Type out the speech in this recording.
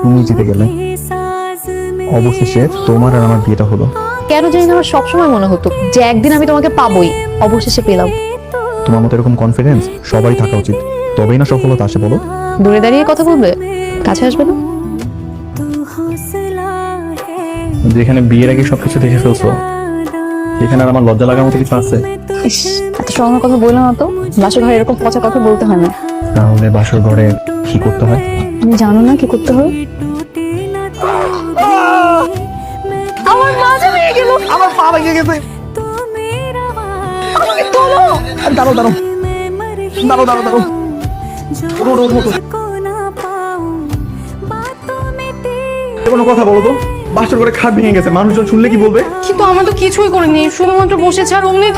তুমি জিতে গেলে, অবশেষে তোমার আর আমার বিয়েটা হলো। কেন জানি না আমার সবসময় মনে হতো যে একদিন আমি তোমাকে পাবোই, অবশেষে পেলাম। তোমার মতো এরকম কনফিডেন্স সবারই থাকা উচিত, তবেই না সফলতা আসে বলো। দূরে দাঁড়িয়ে কথা বলবে, কাছে আসবে না? যেখানে বিয়ের আগে সবকিছু দেখে ফেলছো, এখানে আর আমার লজ্জা লাগার মতো কিছু আছে? ইস, এত সরল কথা বললাম না তো। বাসর ঘরে এরকম পচা কথা বলতে হয় না। তাহলে বাসর ঘরে কি করতে হয়? তুমি জানো না কি করতে হবে? আমার মাজা ভেঙে গেল, আমার পা ভেঙে গেছে। আমাকে তোলো। আরে দাঁড়াও দাঁড়াও দাঁড়াও দাঁড়াও দাঁড়াও, ওঠো, ওঠো, ওঠো, ওঠো। কোনো কথা বলো তো, বাসর ঘরে খাট ভেঙে গেছে, মানুষজন শুনলে কি বলবে? কিন্তু আমরা তো কিছুই করিনি, শুধুমাত্র বসেছে আর অমনি